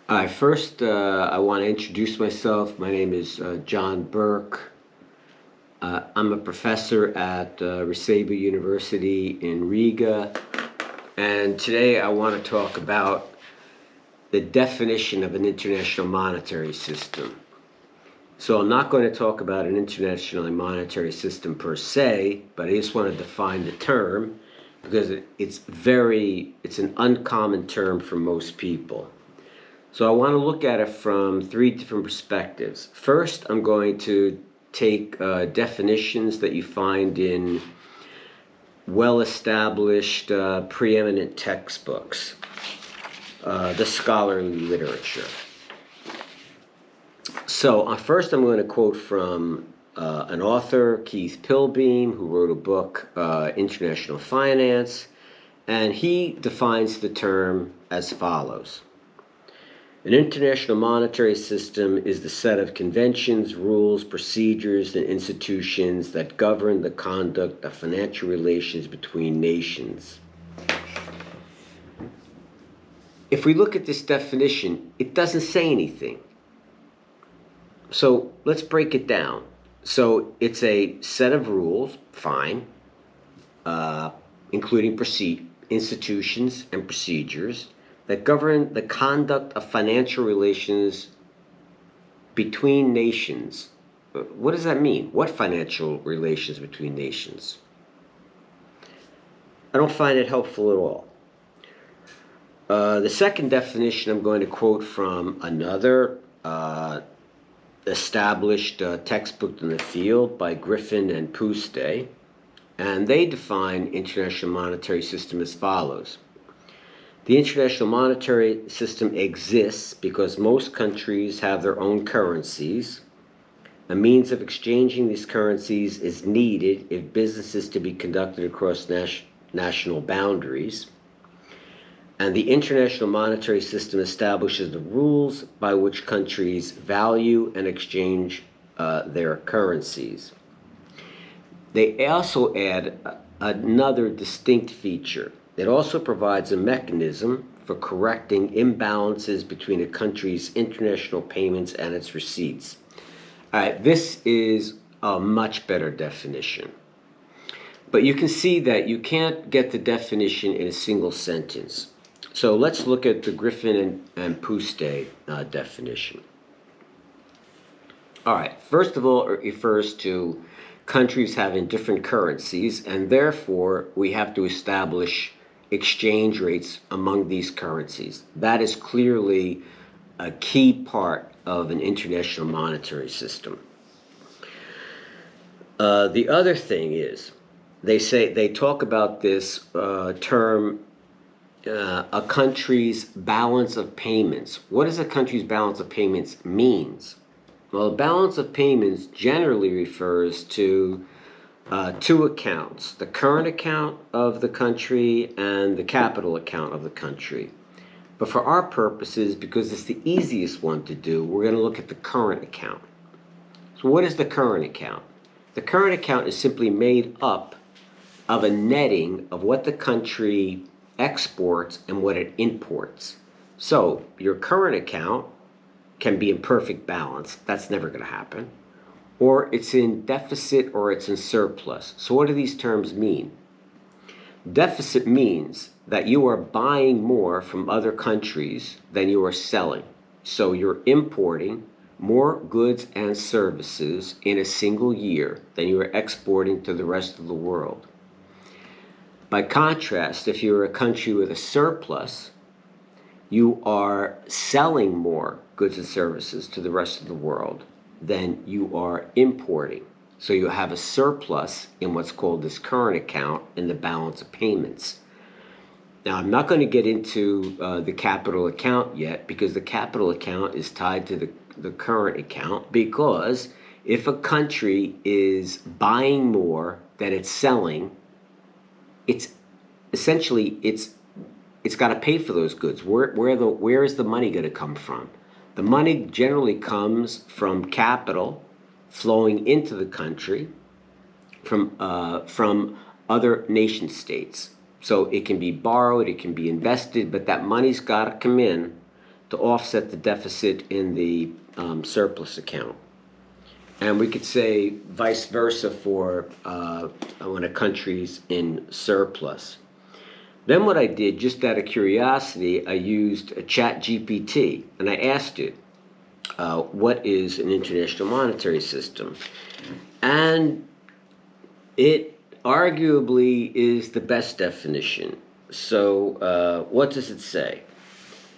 First, I want to introduce myself. My name is John Burke. I'm a professor at Reseba University in Riga, and today I want to talk about the definition of an international monetary system. So I'm not going to talk about an international monetary system per se, but I just want to define the term because it's an uncommon term for most people. So I want to look at it from three different perspectives. First, I'm going to take definitions that you find in well-established, preeminent textbooks, the scholarly literature. So first I'm going to quote from an author, Keith Pilbeam, who wrote a book, International Finance, and he defines the term as follows. An international monetary system is the set of conventions, rules, procedures, and institutions that govern the conduct of financial relations between nations. If we look at this definition, it doesn't say anything. So let's break it down. So it's a set of rules, fine, including institutions and procedures that govern the conduct of financial relations between nations. What does that mean? What financial relations between nations? I don't find it helpful at all. The second definition I'm going to quote from another established textbook in the field by Griffin and Puste, and they define international monetary system as follows. The international monetary system exists because most countries have their own currencies. A means of exchanging these currencies is needed if business is to be conducted across national boundaries. And the international monetary system establishes the rules by which countries value and exchange their currencies. They also add another distinct feature. It also provides a mechanism for correcting imbalances between a country's international payments and its receipts. All right, this is a much better definition. But you can see that you can't get the definition in a single sentence. So let's look at the Griffin and Puste definition. All right, first of all, it refers to countries having different currencies, and therefore we have to establish exchange rates among these currencies. That is clearly a key part of an international monetary system. The other thing is, they talk about this term, a country's balance of payments. What does a country's balance of payments means? Well, balance of payments generally refers to two accounts, the current account of the country and the capital account of the country. But for our purposes, because it's the easiest one to do, we're going to look at the current account. So what is the current account? The current account is simply made up of a netting of what the country exports and what it imports. So your current account can be in perfect balance. That's never going to happen. Or it's in deficit or it's in surplus. So what do these terms mean? Deficit means that you are buying more from other countries than you are selling. So you're importing more goods and services in a single year than you are exporting to the rest of the world. By contrast, if you're a country with a surplus, you are selling more goods and services to the rest of the world than you are importing. So you have a surplus in what's called this current account in the balance of payments. Now, I'm not going to get into the capital account yet because the capital account is tied to the current account, because if a country is buying more than it's selling, it's essentially it's got to pay for those goods. Where is the money going to come from? The money generally comes from capital flowing into the country from other nation states. So it can be borrowed, it can be invested, but that money's got to come in to offset the deficit in the surplus account. And we could say vice versa for when a country's in surplus. Then what I did, just out of curiosity, I used a ChatGPT and I asked it, what is an international monetary system? And it arguably is the best definition. So what does it say?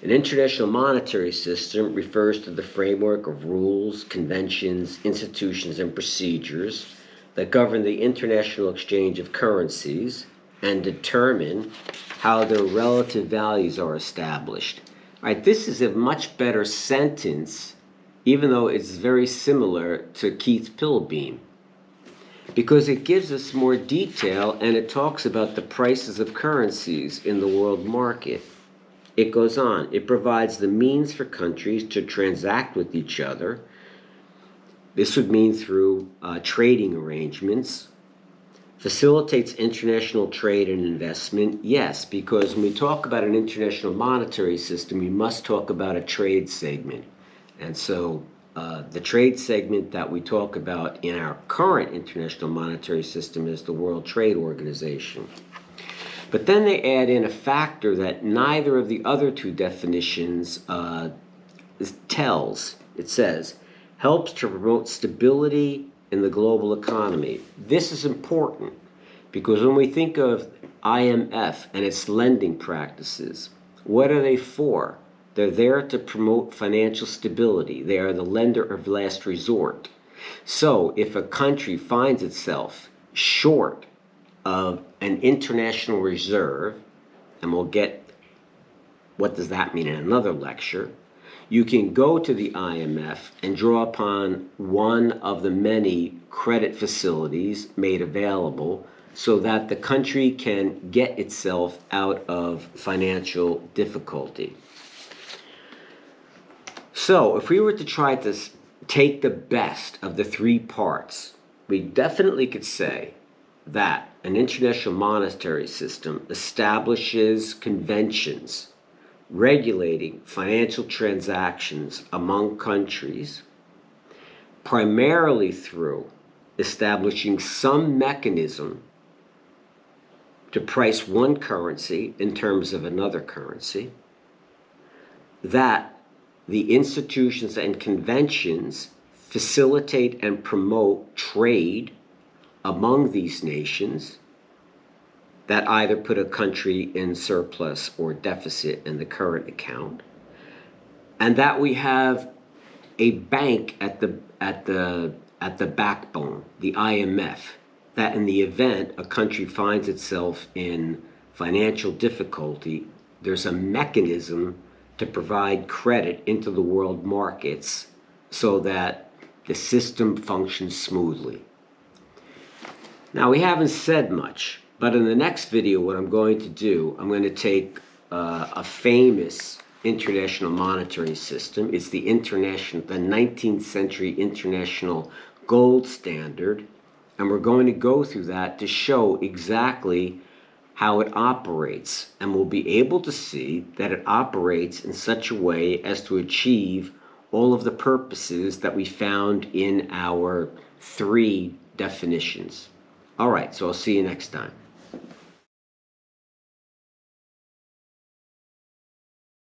An international monetary system refers to the framework of rules, conventions, institutions, and procedures that govern the international exchange of currencies and determine how their relative values are established. All right, this is a much better sentence, even though it's very similar to Keith Pilbeam, because it gives us more detail and it talks about the prices of currencies in the world market. It goes on. It provides the means for countries to transact with each other. This would mean through trading arrangements. Facilitates international trade and investment. Yes, because when we talk about an international monetary system, we must talk about a trade segment. And so the trade segment that we talk about in our current international monetary system is the World Trade Organization. But then they add in a factor that neither of the other two definitions tells. It says, helps to promote stability in the global economy. This is important because when we think of IMF and its lending practices, what are they for? They're there to promote financial stability. They are the lender of last resort. So if a country finds itself short of an international reserve, and we'll get what does that mean in another lecture, you can go to the IMF and draw upon one of the many credit facilities made available so that the country can get itself out of financial difficulty. So if we were to try to take the best of the three parts, we definitely could say that an international monetary system establishes conventions regulating financial transactions among countries, primarily through establishing some mechanism to price one currency in terms of another currency, that the institutions and conventions facilitate and promote trade among these nations that either put a country in surplus or deficit in the current account, and that we have a bank at the backbone, the IMF, that in the event a country finds itself in financial difficulty, there's a mechanism to provide credit into the world markets so that the system functions smoothly. Now, we haven't said much, but in the next video, what I'm going to do, I'm going to take a famous international monetary system. It's the 19th century international gold standard, and we're going to go through that to show exactly how it operates, and we'll be able to see that it operates in such a way as to achieve all of the purposes that we found in our three definitions. All right, so I'll see you next time.